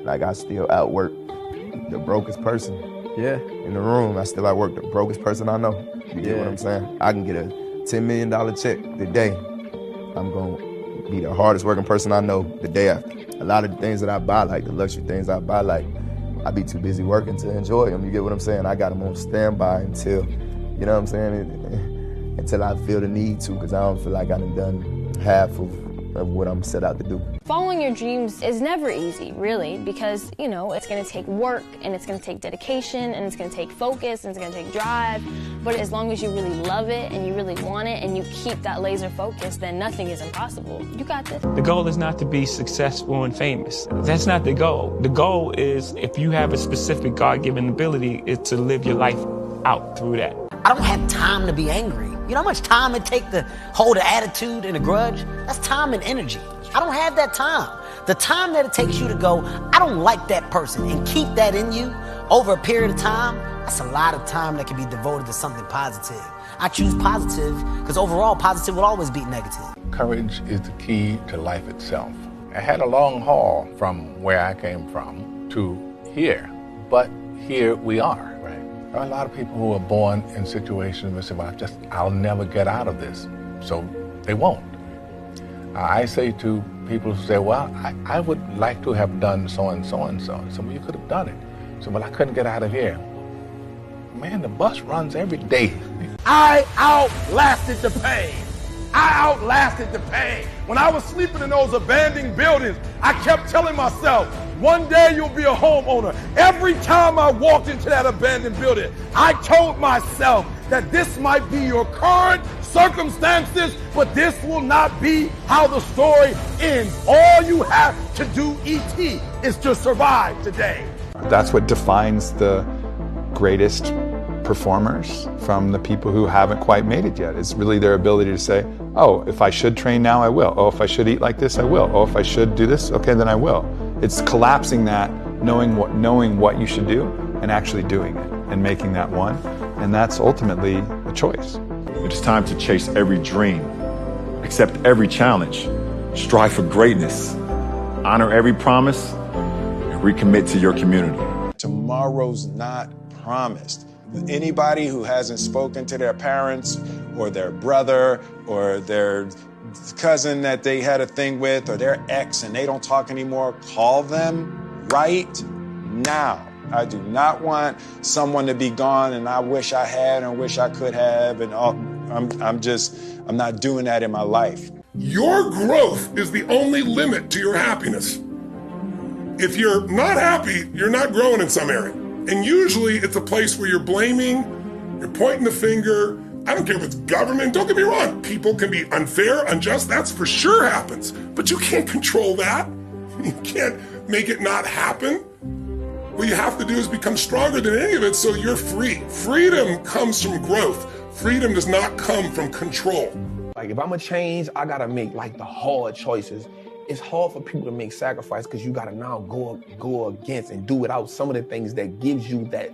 Like, I still outwork the brokest person in the room. I still outwork the brokest person I know. You get what I'm saying? I can get a $10 million check today. I'm going to be the hardest working person I know the day after. A lot of the things that I buy, like the luxury things I buy, like, I be too busy working to enjoy them. You get what I'm saying? I got them on standby until, you know what I'm saying? Until I feel the need to, because I don't feel like I've done half of what I'm set out to do. Following your dreams is never easy, really, because, you know, it's going to take work, and it's going to take dedication, and it's going to take focus, and it's going to take drive. But as long as you really love it, and you really want it, and you keep that laser focus, then nothing is impossible. You got this. The goal is not to be successful and famous. That's not the goal. The goal is, if you have a specific God-given ability, is to live your life out through that. I don't have time to be angry. You know how much time it takes to hold an attitude and a grudge? That's time and energy. I don't have that time. The time that it takes you to go, I don't like that person, and keep that in you over a period of time, that's a lot of time that can be devoted to something positive. I choose positive because overall positive will always beat negative. Courage is the key to life itself. I had a long haul from where I came from to here, but here we are. There are a lot of people who are born in situations where they say, well, I'll never get out of this, so they won't. I say to people who say, well, I would like to have done so and so and so. So, well, you could have done it. So, well, I couldn't get out of here. Man, the bus runs every day. I outlasted the pain. I outlasted the pain. When I was sleeping in those abandoned buildings, I kept telling myself, one day you'll be a homeowner. Every time I walked into that abandoned building, I told myself that this might be your current circumstances, but this will not be how the story ends. All you have to do, E.T., is to survive today. That's what defines the greatest performers from the people who haven't quite made it yet. It's really their ability to say, oh, if I should train now, I will. Oh, if I should eat like this, I will. Oh, if I should do this, okay, then I will. It's collapsing that, knowing what you should do, and actually doing it, and making that one. And that's ultimately a choice. It is time to chase every dream, accept every challenge, strive for greatness, honor every promise, and recommit to your community. Tomorrow's not promised. Anybody who hasn't spoken to their parents or their brother or their cousin that they had a thing with or their ex and they don't talk anymore, call them right now. I do not want someone to be gone and I wish I had and wish I could have, and I'm not doing that in my life. Your growth is the only limit to your happiness. If you're not happy, you're not growing in some area. And usually it's a place where you're blaming, you're pointing the finger. I don't care if it's government, don't get me wrong. People can be unfair, unjust, that's for sure happens. But you can't control that. You can't make it not happen. What you have to do is become stronger than any of it so you're free. Freedom comes from growth. Freedom does not come from control. Like, if I'm gonna change, I gotta make like the hard choices. It's hard for people to make sacrifice because you gotta now go against and do without some of the things that gives you that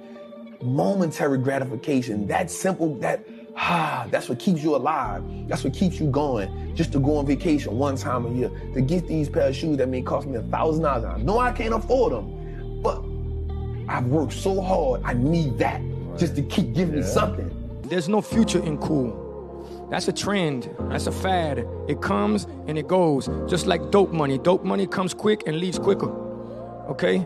momentary gratification, that simple, that's what keeps you alive. That's what keeps you going. Just to go on vacation one time a year, to get these pair of shoes that may cost me $1,000. I know I can't afford them, but I've worked so hard, I need that just to keep giving me something. There's no future in cool. That's a trend, that's a fad. It comes and it goes, just like dope money. Dope money comes quick and leaves quicker, okay?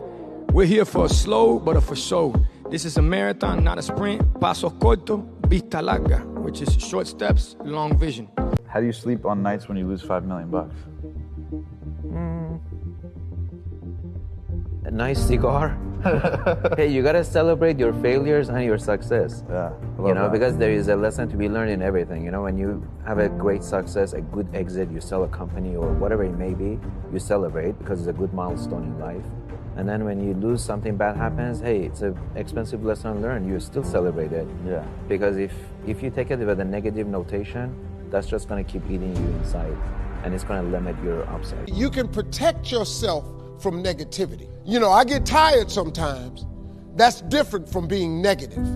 We're here for a slow, but a for show. This is a marathon, not a sprint. Paso corto, vista larga, which is short steps, long vision. How do you sleep on nights when you lose $5 million? A nice cigar. Hey, you gotta celebrate your failures and your success. Yeah, you know, because there is a lesson to be learned in everything. You know, when you have a great success, a good exit, you sell a company or whatever it may be, you celebrate because it's a good milestone in life. And then when you lose, something bad happens, hey, it's an expensive lesson learned. You still celebrate it. Yeah. Because if you take it with a negative notation, that's just gonna keep eating you inside, and it's gonna limit your upside. You can protect yourself from negativity. You know, I get tired sometimes. That's different from being negative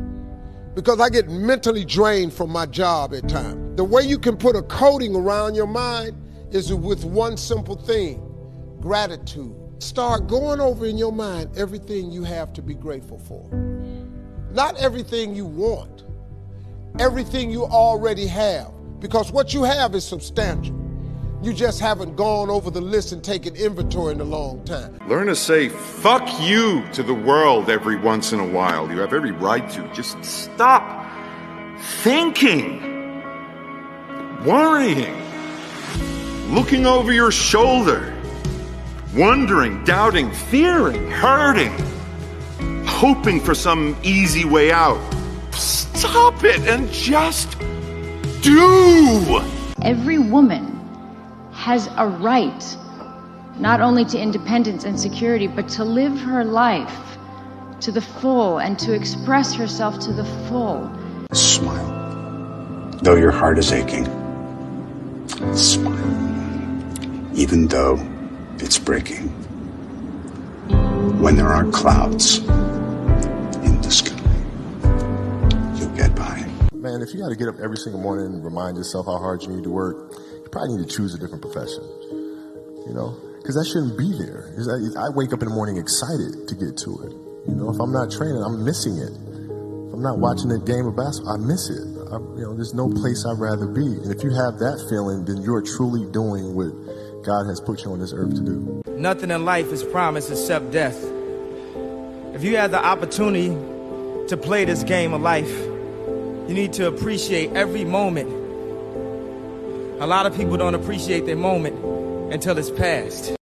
because I get mentally drained from my job at times. The way you can put a coating around your mind is with one simple thing: gratitude. Start going over in your mind everything you have to be grateful for. Not everything you want, everything you already have. Because what you have is substantial. You just haven't gone over the list and taken inventory in a long time. Learn to say fuck you to the world every once in a while. You have every right to. Just stop thinking, worrying, looking over your shoulder, wondering, doubting, fearing, hurting, hoping for some easy way out. Stop it and just do. Every woman has a right not only to independence and security, but to live her life to the full and to express herself to the full. Smile. Though your heart is aching, smile. Even though it's breaking. When there are clouds in the sky, you'll get by. Man, if you got to get up every single morning and remind yourself how hard you need to work, you probably need to choose a different profession, you know, because that shouldn't be there. I wake up in the morning excited to get to it. You know, if I'm not training, I'm missing it. If I'm not watching a game of basketball, I miss it. There's no place I'd rather be. And if you have that feeling, then you're truly doing what God has put you on this earth to do. Nothing in life is promised except death. If you have the opportunity to play this game of life, you need to appreciate every moment. A lot of people don't appreciate their moment until it's past.